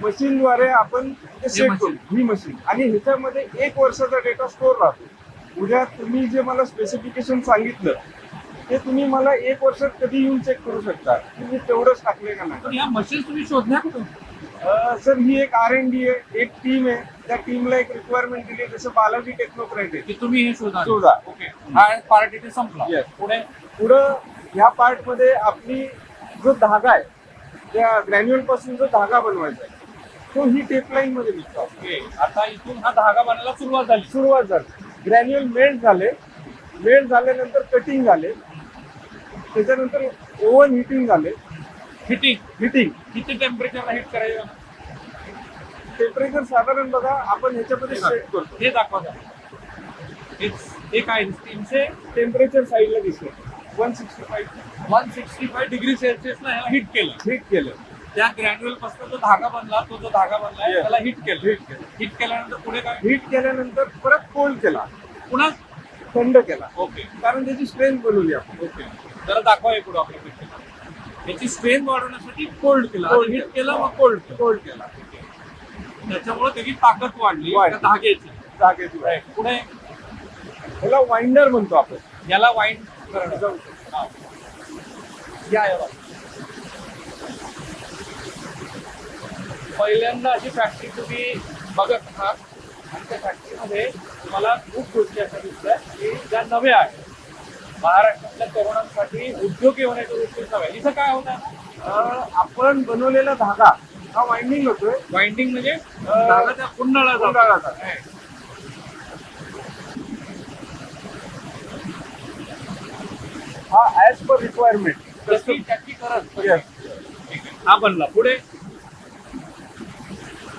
मशीनद्वारे आपण ते सेट machine. करतो. ही मशीन आणि ह्याच्यामध्ये 1 वर्षाचा डेटा स्टोर राहतो. उद्या तुम्ही जे मला स्पेसिफिकेशन सांगितलं ते तुम्ही मला 1 वर्षात कधी येऊन चेक करू शकता की मी तेवढंच टाकले का नाही. पण या मशीन तुम्ही शोधल्या कुठून? सर ही एक R&D आहे, एक टीम आहे. त्या टीमला एक रिक्वायरमेंट दिली, जसं बालाजी टेक्नोक्राईट आहे. की तुम्ही हे शोधा. शोधा. ओके. हा पार्ट इथे संपला. Yes. पुढे ह्या पार्ट मध्ये आपली जो धागा आहे त्या ग्रॅन्युअल पासून जो धागा बनवायचा आहे तो ही टेपलाईन मध्ये निघतो. ओके. आता इथून हा धागा बनायला सुरुवात झाली. ग्रॅन्युअल मेल्ट झाल्यानंतर कटिंग झाले, त्याच्यानंतर ओव्हन हिटिंग झाले. हिटिंग किती टेम्परेचरला हिट करायचं? टेम्परेचर साधारण बघा आपण ह्याच्यामध्ये सेट करतो. हे दाखवा. हे काय 300 टेम्परेचर साईडला दिसतं 165 डिग्री सेल्सिअसला ह्याला हिट केलं. त्या ग्रॅन्युअल पासून जो धागा बनला Yes. त्याला हिट केल्यानंतर पुढे काय? हीट केल्यानंतर परत कोल्ड केला, पुन्हा थंड केला. ओके. कारण त्याची स्ट्रेंथ बनवली आपण. ओके. जरा दाखवा हे पुढे आपल्या याची स्ट्रेंथ वाढवण्यासाठी कोल्ड केला, हिट केलं मग कोल्ड केला. त्याच्यामुळे त्याची ताकद वाढली त्या धाग्याची. पुढे ह्याला वाइंडर म्हणतो आपण. याला वाइंड करणं. या या बाजूला. पहिल्यांदा अशी फॅक्टरी तुम्ही बघत आहात आणि त्या फॅक्टरीमध्ये तुम्हाला खूप गोष्टी अशा दिसतात की ज्या नव्या आहेत. महाराष्ट्रातल्या तरुणांसाठी उद्योगी होण्याच्या गोष्टी नव्या. इथं काय होत आहे? आपण बनवलेला धागा हा वाइंडिंग होतोय. वाइंडिंग म्हणजे धागा त्या कुंडाळा जातो. हा ऍज पर रिक्वायरमेंट. त्याची गरज पडते. हा बनला. पुढे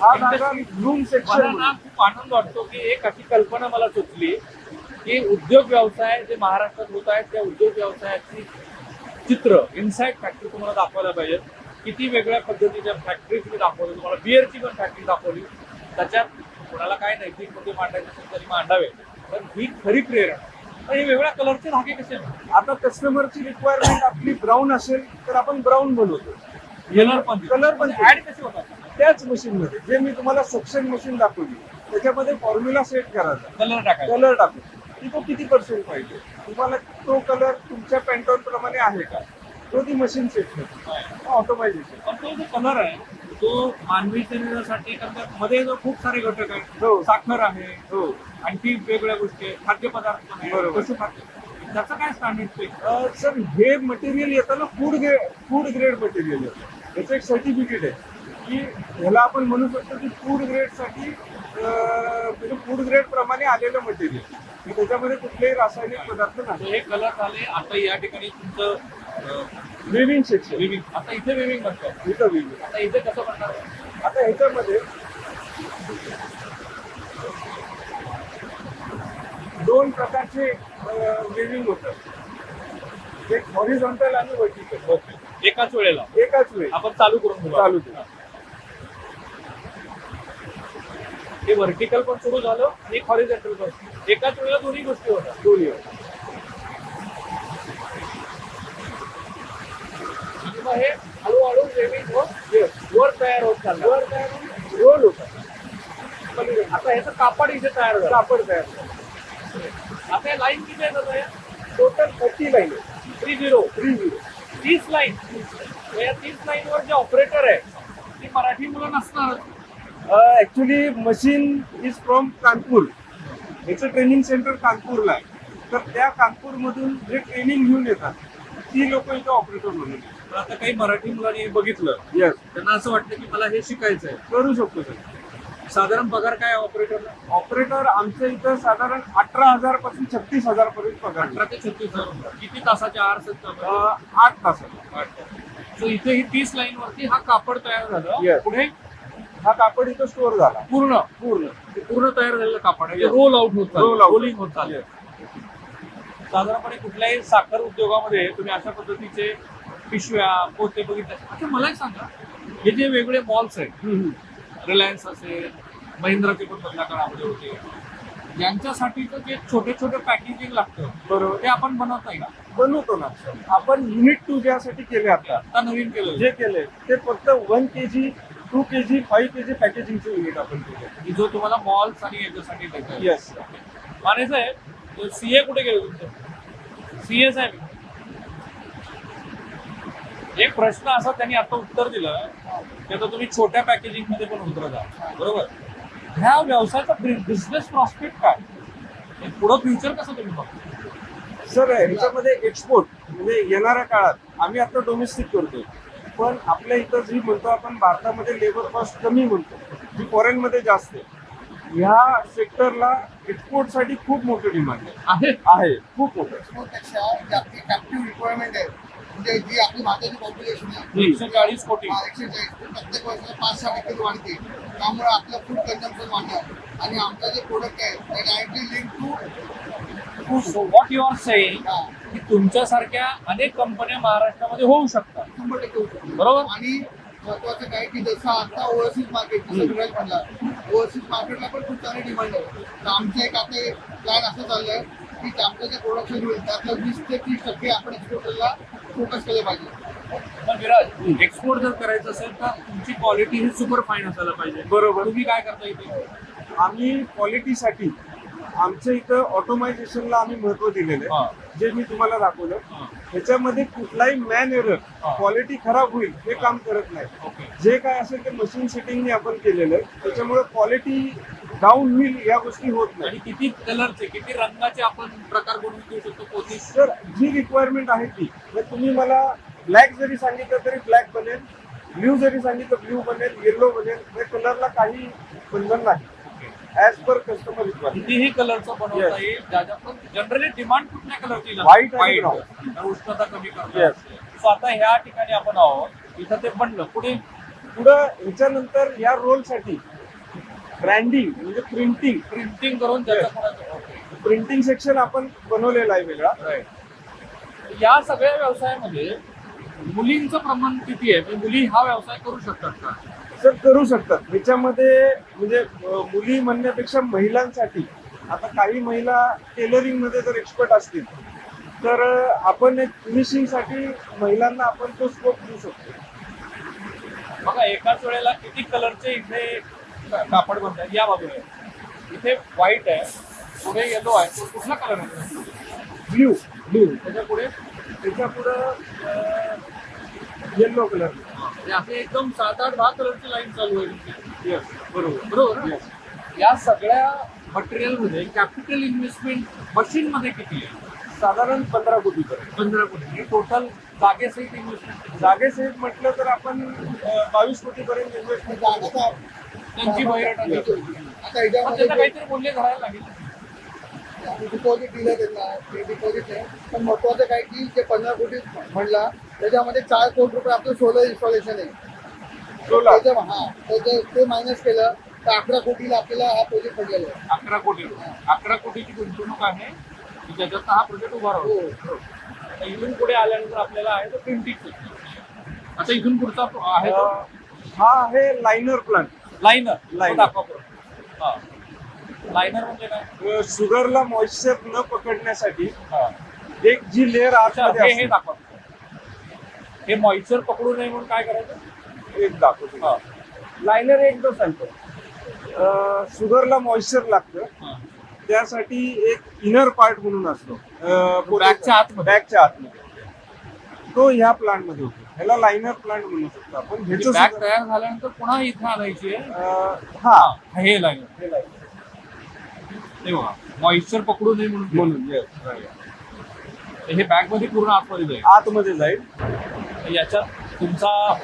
हा धागा लूम मला सेक्शन. ना खूप आनंद वाटतो की एक अशी कल्पना मला सुचली की उद्योग व्यवसाय जे महाराष्ट्रात होत आहेत त्या उद्योग व्यवसायाची चित्र इनसाइड फॅक्टरी तुम्हाला दाखवायला पाहिजे. किती वेगळ्या पद्धतीच्या फॅक्टरी तुम्ही दाखवल्या. तुम्हाला बिअरची पण फॅक्टरी दाखवली. त्याच्यात कोणाला काय नैतिक मुद्दे मांडायचे असेल तरी मांडावे, पण ही खरी प्रेरणा. पण हे वेगळ्या कलरचे धागे कसे नाही? आता कस्टमरची रिक्वायरमेंट आपली ब्राऊन असेल तर आपण ब्राऊन बनवतो. कलर पण ऍड कसे होतात? त्याच मशीन मध्ये जे मी तुम्हाला सक्शन मशीन दाखवली त्याच्यामध्ये फॉर्म्युला सेट करायचा, कलर टाकायचा. कलर टाकून की तो किती पर्सेंट पाहिजे तुम्हाला, तो कलर तुमच्या पॅन्टॉन प्रमाणे आहे का, तो ती मशीन सेट करते. ऑटोमायझेशन. पण तो जो कलर आहे तो मानवी शरीरासाठी मध्ये जो खूप सारे घटक आहेत. हो. साखर आहे, हो. आणखी वेगवेगळ्या गोष्टी आहेत, खाद्यपदार्थ पण आहे. बरोबर. पशु खाद्य. त्याचं काय स्टँडर्ड? सर हे मटेरियल येतं ना फूड ग्रेड मटेरियल येतं. याचं एक सर्टिफिकेट आहे की ह्याला आपण म्हणू शकतो की फूड ग्रेडसाठी म्हणजे फूड ग्रेड प्रमाणे आलेलं मटेरियल. त्याच्यामध्ये कुठलेही रासायनिक पदार्थ नाही. हे कलर झाले. आता या ठिकाणी तुमचं वेविंग सेक्शन. विविंग. आता इथे विविंग बनतं. इथं वेविंग. आता इथे कसं बनणार? आता ह्याच्यामध्ये दोन प्रकारचे वेविंग होतात. एक हॉरिझॉन्टल आणि व्हर्टिकल. एकाच वेळेला एकाच वेळी आपण चालू करून घेऊ. चालू केलं. हे व्हर्टिकल पण सुरू झालं आणि एक हॉरिझॉन्टल पण. एकाच वेळेला दोन्ही गोष्टी होतात. दोन्ही. आणि मग हे हळूहळू वेविंग होत वर तयार होत चाललं. वर तयार होऊन रोल होतात. आता ह्याचं कापड इथे तयार झालं. कापड तयार होतं. आता हे लाईन किती आहेत आता या? टोटल 30 लाईन आहे. 30 30 लाईन. या 30 लाईन वर जे ऑपरेटर आहे ती मराठी मुलं नसणार. Actually machine is from Kanpur. याचं ट्रेनिंग सेंटर कानपूरला आहे. तर त्या कानपूरमधून जे ट्रेनिंग घेऊन येतात ती लोक इथं ऑपरेटर म्हणून. तर आता काही मराठी मुलांनी बघितलं, येस, त्यांना असं वाटतं की मला हे शिकायचं आहे. करू शकतो सर. साधारण पगार काय ऑपरेटरला? ऑपरेटर आमच्या इथं साधारण 18,000 पासून 36,000 पर्यंत पगार. 18 ते 36,000. किती तासाचे आर्स आहेत? 8 तासाचा. सो इथे ही 30 लाईन वरती हा कापड तयार झालं. Yes. पुढे हा कापड इथं स्टोअर झाला. पूर्ण पूर्ण तयार झालेलं कापड आहे. रोल आउट होत Roll out. रोलिंग होत चाललं. साधारणपणे कुठल्याही साखर उद्योगामध्ये तुम्ही अशा पद्धतीचे पिशव्या पोते बघितले. अच्छा मला एक सांगा, हे जे वेगळे मॉल्स आहेत, रिलायन्स असेल, महिंद्राचे पण बदल्या काळामध्ये होते, यांच्यासाठीचं जे छोटे छोटे पॅकेजिंग लागतं बरोबर. ते आपण बनवत नाही का? बनवतो ना. आपण युनिट 2 ज्यासाठी केले आता आता नवीन केलं जे केले ते फक्त 1 kg 2 kg 5 kg पॅकेजिंगचे युनिट आपण केले. की जो तुम्हाला मॉल्स आणि याच्यासाठी देतात. येस. माने साहेब, सीए कुठे गेले तुमचं? सीए साहेब, एक प्रश्न असा त्यांनी आता उत्तर दिलं की आता तुम्ही छोट्या पॅकेजिंग मध्ये पण उतरत आहात, बरोबर? ह्या व्यवसायाचा बिझनेस प्रॉस्पेक्ट काय? पुढं फ्युचर कसं तुम्ही बघता? सर ह्याच्यामध्ये एक्सपोर्ट म्हणजे येणाऱ्या काळात आम्ही आता डोमेस्टिक करतोय, पण आपल्या इथं जी म्हणतो आपण भारतामध्ये लेबर कॉस्ट कमी म्हणतो, जी फॉरेन मध्ये जास्त आहे. ह्या सेक्टरला एक्सपोर्टसाठी खूप मोठं डिमांड आहे. खूप मोठं. एक्सपोर्टपेक्षा जी आपली कॅप्टिव्ह रिक्वायरमेंट आहे, म्हणजे जी आपली भारताची पॉप्युलेशन आहे 140 कोटी. 140 प्रत्येक वर्षाला 5-6% वाढते. त्यामुळे आपलं फूड कन्झम्पशन वाढणार आणि आमचं जे प्रोडक्ट आहे ते directly link to so what you are saying की तुमच्यासारख्या अनेक कंपन्या महाराष्ट्रामध्ये होऊ शकतात, 100% होऊ शकतो. बरोबर? आणि महत्वाचं काय की जसं आता ओव्हरसीज मार्केट जसं विराज म्हणला, ओव्हरसीज मार्केटला पण खूप चांगली डिमांड आहे. तर आमचं एक आता एक प्लॅन असं चाललंय की आमचं जे प्रोडक्शन होईल त्यातलं 20 ते 30% आपण एक्सपोर्टरला फोकस केलं पाहिजे. पण विराज, एक्सपोर्ट जर करायचं असेल तर तुमची क्वालिटी ही सुपर फाईन असायला पाहिजे, बरोबर. तुम्ही काय करता इथे? आम्ही क्वालिटीसाठी आमच्या इथं ऑटोमायझेशनला आम्ही महत्त्व दिलेलं आहे. जे मी तुम्हाला दाखवलं ह्याच्यामध्ये कुठलाही मॅन एरर क्वालिटी खराब होईल हे काम करत नाही. जे काय असेल ते मशीन सेटिंगने आपण केलेलं आहे, त्याच्यामुळे क्वालिटी डाऊन होईल या गोष्टी होत नाही. आणि किती कलरचे किती रंगाचे आपण प्रकार बनवून देऊ शकतो पोती? तर जी रिक्वायरमेंट आहे ती, जर तुम्ही मला ब्लॅक जरी सांगितलं तरी ब्लॅक बनेल, ब्ल्यू जरी सांगितलं ब्ल्यू बनेल, येलो बनेल, या कलरला काही बंधन नाही. As per customer requirement. कितीही कलरचं बनवता येईल. ज्याच्या पण जनरली डिमांड कुठल्या कलरची White आणि brown. उष्णता कमी करतात. Yes. सो आता ह्या ठिकाणी आपण आहोत, इथं ते बनलं. पुढे पुढं ह्याच्यानंतर या रोलसाठी ब्रँडिंग म्हणजे प्रिंटिंग प्रिंटिंग करून त्याचं प्रिंटिंग सेक्शन आपण बनवलेलं आहे वेगळा. या सगळ्या व्यवसायामध्ये मुलींचं प्रमाण किती आहे? म्हणजे मुली हा व्यवसाय करू शकतात का? तर करू शकतात. ह्याच्यामध्ये म्हणजे मुली म्हणण्यापेक्षा महिलांसाठी आता काही महिला टेलरिंग मध्ये जर एक्सपर्ट असतील तर आपण एक फिनिशिंग साठी महिलांना आपण तो स्कोप देऊ शकतो. बघा एकाच वेळेला किती कलरचे इथे कापड बनतात. या बाजूला इथे व्हाईट आहे, पुढे येलो आहे. तो कुठला कलर आहे? ब्ल्यू. ब्लू. त्याच्या पुढे त्याच्या पुढं येलो कलर. असे एकदम 7-8-10 कलरची लाईन चालू आहे. येस बरोबर. बरोबर. या सगळ्या मटेरियल मध्ये कॅपिटल इन्व्हेस्टमेंट मशीन मध्ये किती आहे? साधारण 15 कोटीपर्यंत. 15 कोटी. टोटल जागेसहित इन्व्हेस्टमेंट जागेसहित म्हटलं तर आपण 22 कोटीपर्यंत इन्व्हेस्टमेंट. त्यांची बहिरट आता पण ह्याच्यामध्ये त्यांना काहीतरी मूल्य धरायला लागेल. डिपॉझिट दिलं त्यांना, ते डिपॉझिट आहे. पण महत्वाचं काय की जे 15 कोटी म्हणला त्याच्यामध्ये 4 कोटी रुपये आपलं सोलर इन्स्टॉलेशन आहे. सोलार. ते मायनस केलं तर 11 कोटीला आपल्याला हा प्रोजेक्ट पडलेला आहे. 11 कोटी. 11 कोटीची गुंतवणूक आहे की ज्याच्यात हा प्रोजेक्ट उभा राहतो. आता इथून पुढे आल्यानंतर आपल्याला आहे तो प्रिंटिंग. आता इथून पुढचा आहे तो हा आहे लायनर प्लांट. लायनर. Liner. दाखवा पुढे. हा. लायनर म्हणजे काय? शुगरला मॉइश्चर न पकडण्यासाठी हा. एक जी लेअर अच्छा, आतमध्ये हे असते. दाखवा. हे मॉइश्चर पकडू नये म्हणून काय करायचं? एक दाखवतो. लायनर एक जो सांगतो शुगरला मॉइश्चर लागतं, हा. त्यासाठी एक इनर पार्ट म्हणून असतो बॅगच्या आतमध्ये. बॅगच्या आतमध्ये. तो ह्या प्लांट मध्ये होतो. ह्याला लायनर प्लांट म्हणू शकतो आपण. ह्याचं बॅग सुद्धा- तयार झाल्यानंतर पुन्हा इथे आणायची आहे. हा हे लायनर. हे बघा मॉइश्चर पकडू नये म्हणून म्हणून yes, right. हे बॅग मध्ये पूर्ण आतमध्ये जाईल. आतमध्ये जाईल. याच्यात तुमचा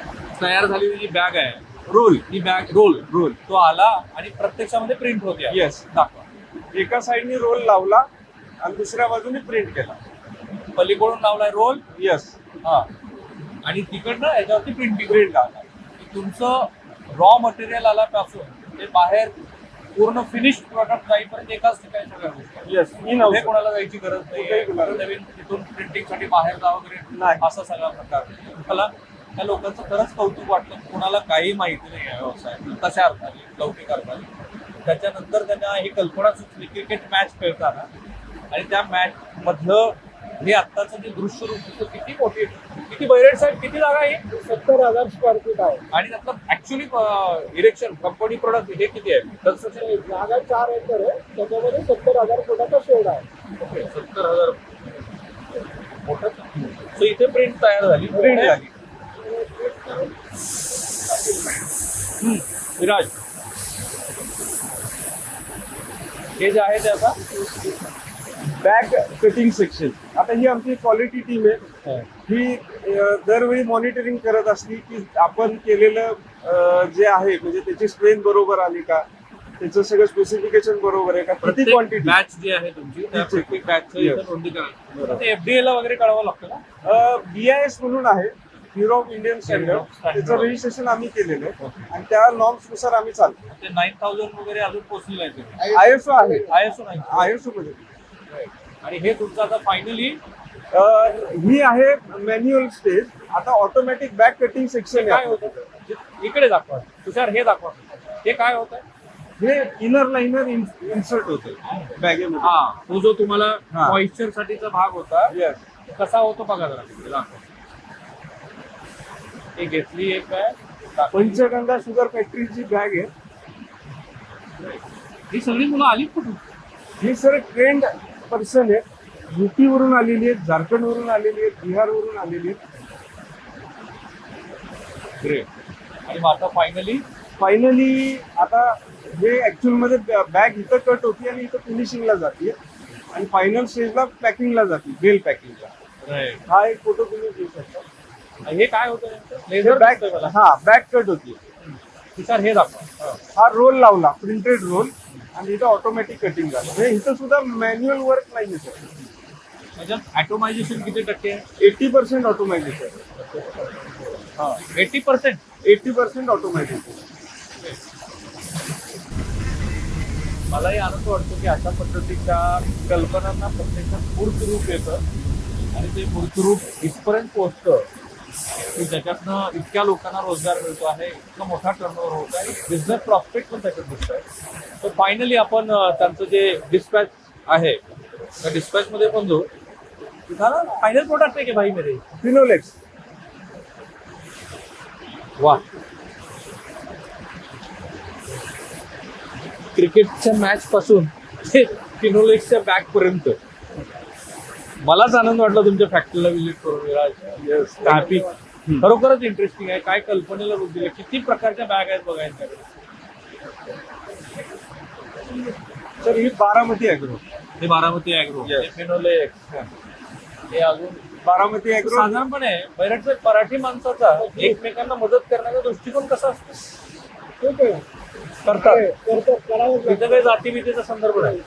तयार झालेली जी बॅग आहे रोल, ही बॅग रोल तो आला आणि प्रत्यक्षामध्ये प्रिंट होते. येस. दाखवा. एका साईडने रोल लावला आणि दुसऱ्या बाजूने प्रिंट केला. पलीकडून लावलाय रोल. येस. हा. आणि तिकडनं याच्यावरती प्रिंट लावला. तुमचं रॉ मटेरियल आल्यापासून ते बाहेर पूर्ण फिनिश्ड प्रॉडक्ट जाईपर्यंत एकाच ठिकाणी सगळ्या गोष्टी. येस. पुढे कोणाला जायची गरज नाही. नवीन तिथून प्रिंटिंग साठी बाहेर जावं वगैरे नाही. असा सगळा प्रकार. मला त्या लोकांचं खरंच कौतुक वाटलं. कोणाला काही माहिती नाही आहे व्यवसाय कशा अर्थाने लौकिक अर्थाने. त्याच्यानंतर त्यांना ही कल्पना सुचली क्रिकेट मॅच खेळताना आणि त्या मॅच मधलं हे आत्ताचं जे दृश्य रूप दिसतं किती मोठी, किती बैरेट साहेब किती जागा आहे? 70,000 स्क्वेअर फीट आहे. आणि त्यातलं ऍक्च्युली इरेक्शन कंपनी प्रोडक्ट हे किती आहे? कन्स्ट्रक्शन जागा 4 एकर आहे, त्याच्यामध्ये 70,000 फुटाचा शेड आहे. ओके. 70,000 मोठं. सो इथे प्रिंट तयार झाली. प्रिंट झाली. विराज हे जे आहे ते आता बॅग कटिंग सेक्शन. आता ही आमची क्वालिटी टीम आहे. ही दरवेळी मॉनिटरिंग करत असते की आपण केलेलं जे आहे म्हणजे त्याची स्ट्रेंथ बरोबर आली का, त्याचं सगळं स्पेसिफिकेशन बरोबर आहे का, किती प्रत्येक क्वांटिटी. बॅच जी आहे तुमची त्या Yes. प्रत्येक बॅचचं इथं Yes. नोंदी करायची. ते FDA ला वगैरे कळवावं लागतं ना? BIS म्हणून आहे, ब्युरो ऑफ इंडियन स्टँडर्ड. त्याचं रजिस्ट्रेशन आम्ही केलेलं आहे आणि त्या नॉर्म्स नुसार आम्ही चालतो. ते 9,000 वगैरे अजून पोहोचलेलं आहे ते. ISO आहे. ISO नाही. ISO मध्ये. आणि हे तुमचं आता फायनली ही आहे मॅन्युअल स्टेज. आता ऑटोमॅटिक बॅग कटिंग सेक्शन काय आहे. होतं? इकडे दाखवा तुषार, हे दाखवा. हे काय होतं? हे इनर लाइनर इन्सर्ट होते बॅगेमध्ये. हा, तो जो तुम्हाला हा. मॉइश्चर साठीचा भाग होता येस. तो कसा होतो बघा जरा. दाखवा. हे घेतली एक काय पंचगंगा शुगर फॅक्टरीची बॅग आहे. ही सगळी मुलं आली कुठून? ही सर ट्रेंड पर्सन आहे. UP वरून आलेली आहेत, झारखंड वरून आलेली आहेत, बिहार वरून आलेली आहेत. ग्रेट. आणि मग आता फायनली आता हे ऍक्च्युअल मध्ये बॅग इथं कट होती आणि इथं फिनिशिंगला जाते आणि फायनल स्टेजला पॅकिंगला जाते, बेल पॅकिंगला. हा एक फोटो तुम्ही घेऊ शकता. हे काय होतं हे बॅग बॅग कट होती. सर हे दाखवा. हा रोल लावला, प्रिंटेड रोल, आणि इथं ऑटोमॅटिक कटिंग झालं. हे इथं सुद्धा मॅन्युअल वर्क नाही सर. त्याच्यात ॲटोमायझेशन किती टक्के आहे? 80% ऑटोमॅटिक आहे. 80% ऑटोमॅटिक. मलाही आनंद वाटतो की अशा पद्धतीच्या कल्पनांना प्रत्यक्षात मूर्त रूप येतं आणि ते मूर्त रूप इथपर्यंत पोहोचतं की ज्याच्यातनं इतक्या लोकांना रोजगार मिळतो आहे, इतका मोठा टर्नओव्हर होत आहे, बिझनेस प्रॉस्पेक्ट पण त्याच्यात दिसत आहे. तर फायनली आपण त्यांचं जे डिस्पॅच आहे त्या डिस्पॅचमध्ये पण जाऊ. फायनल प्रोडक्ट आहे की भाई मेरे फिनोलेक्स. वा. क्रिकेटच्या मॅच पासून ते फिनोलेक्सच्या बॅग पर्यंत मलाच आनंद वाटला तुमच्या फॅक्टरीला व्हिजिट करून. हॅपी. खरोखरच इंटरेस्टिंग आहे. काय कल्पनेला रूप दिलं. किती प्रकारच्या बॅग आहेत बघायच्या. तर ही बारामती ॲग्रो. हे बारामती ॲग्रो, फिनोलेक्स, हे अजून बारामती ॲग्रो. साधारणपणे मराठी माणसाचा एकमेकांना मदत करण्याचा दृष्टिकोन कसा असतो? करतात. तिथं काही जातीभीतीचा संदर्भ नाही.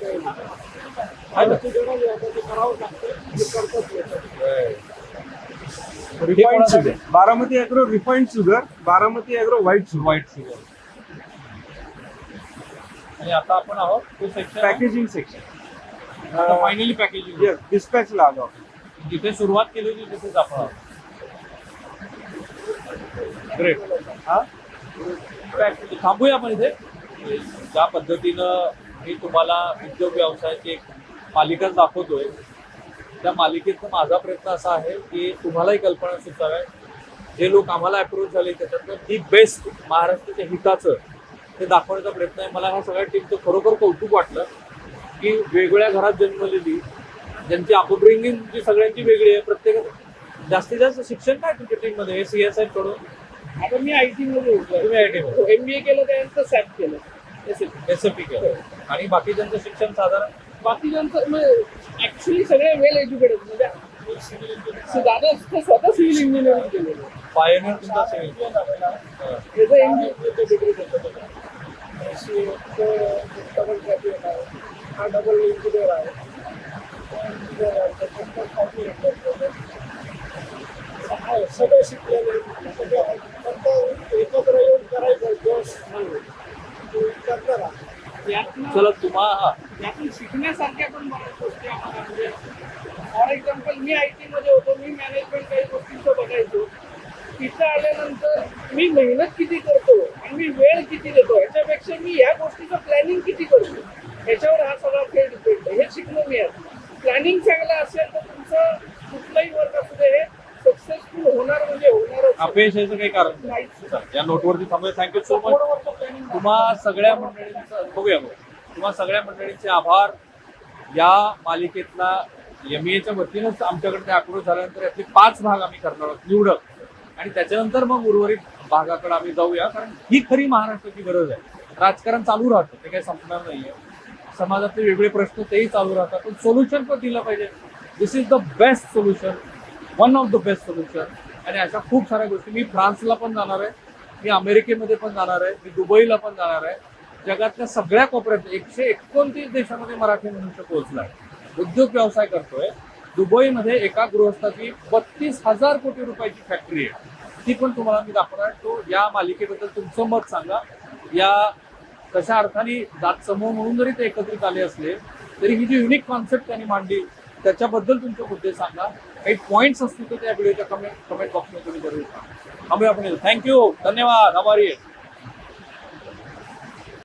Refined sugar. Baramati agro refined sugar, Baramati agro white sugar. आणि आता आपण आहोत तो section packaging section. Finally packaging. Yes, डिस्पॅचला आलो आपण. जिथे सुरुवात केली होती तिथेच आपण आहोत. ग्रेट. थांबूया आपण इथे. ज्या पद्धतीनं मी तुम्हाला उद्योग व्यवसायाची एक मालिकाच दाखवतोय, त्या मालिकेचा माझा प्रयत्न असा आहे की तुम्हालाही कल्पना सुचाव्या. जे लोक आम्हाला अप्रोच झाले त्याच्यातलं दी बेस्ट महाराष्ट्राच्या हिताचं ते दाखवण्याचा प्रयत्न आहे. मला ह्या सगळ्या टीमचं खरोखर कौतुक वाटलं की वेगवेगळ्या घरात जन्मलेली, ज्यांची अपब्रिंगिंग जी सगळ्यांची वेगळी आहे. प्रत्येक जास्तीत जास्त शिक्षण काय तुमच्या टीममध्ये? हे CSI कडून. आता मी IT मध्ये होतो. तुम्ही IT मध्ये MBA केलं, त्यानंतर SAP केलं, SAP केलं. आणि बाकीच्यांचं शिक्षण साधारण बाकीच्यांचं ऍक्च्युली सगळे वेल एज्युकेटेड. म्हणजे दादा स्वतः सिव्हिल इंजिनिअरिंग केलेलं. पायनियर तुमचा सिव्हिल. त्याचं MBA डिग्री करतो. डबल ग्रॅज्युएट आहे, हा डबल इंजिनियर आहे. सगळे शिकलेले, एकत्र येऊन करायचं जोश करताना चला यातून शिकण्यासारख्या पण बऱ्याच गोष्टी आम्हाला. म्हणजे फॉर एक्झाम्पल मी IT मध्ये होतो, मी मॅनेजमेंट काही गोष्टींचं बघायचो. तिथं आल्यानंतर मी मेहनत किती करतो आणि मी वेळ किती देतो, ह्याच्यापेक्षा मी या गोष्टीचं प्लॅनिंग किती करतो ह्याच्यावर हा सगळा खेळ डिपेंड आहे. हे शिकलो मी आज. प्लॅनिंग चांगलं असेल तर तुमचं कुठलंही वर्क असू दे हे सक्सेसफुल होणार म्हणजे होणारच. अपयश याचं काही कारण नाही. या नोटवरती थांबूया. Thank you so much. तुम्हा सगळ्या मंडळींचं बघूया. तुम्हा सगळ्या मंडळींचे आभार. या मालिकेतला MBAच्या वतीनंच आमच्याकडे अप्रोच झाल्यानंतर यातले 5 भाग आम्ही करणार आहोत निवडक, आणि त्याच्यानंतर मग उर्वरित भागाकडे आम्ही जाऊया. कारण ही खरी महाराष्ट्राची गरज आहे. राजकारण चालू राहतं, ते काही संपणार नाहीये. समाजातले वेगळे प्रश्न तेही चालू राहतात, पण सोल्युशन पण दिलं पाहिजे. This is the best solution, one of the best solution. आणि अशा खूप साऱ्या गोष्टी. मी फ्रान्सला पण जाणार आहे, मी अमेरिकेमध्ये पण जाणार आहे, मी दुबईला पण जाणार आहे. जगातल्या सगळ्या कोपऱ्यात 129 देशामध्ये मराठी मनुष्य पोहोचलाय, उद्योग व्यवसाय करतोय. दुबईमध्ये एका गृहस्थाची 32,000 कोटी रुपयाची फॅक्टरी आहे, ती पण तुम्हाला मी दाखवणार. तो या मालिकेबद्दल तुमचं मत सांगा. या कशा अर्थाने जात समूह म्हणून जरी ते एकत्रित आले असले तरी ही जी युनिक कॉन्सेप्ट त्यांनी मांडली त्याच्याबद्दल तुमचे मुद्दे सांगा. काही पॉईंट्स असतील तर त्या व्हिडिओच्या कमेंट बॉक्समध्ये तुम्ही जरूर सांगा. थांबूया आपण. थँक्यू, धन्यवाद, आभारी आहे.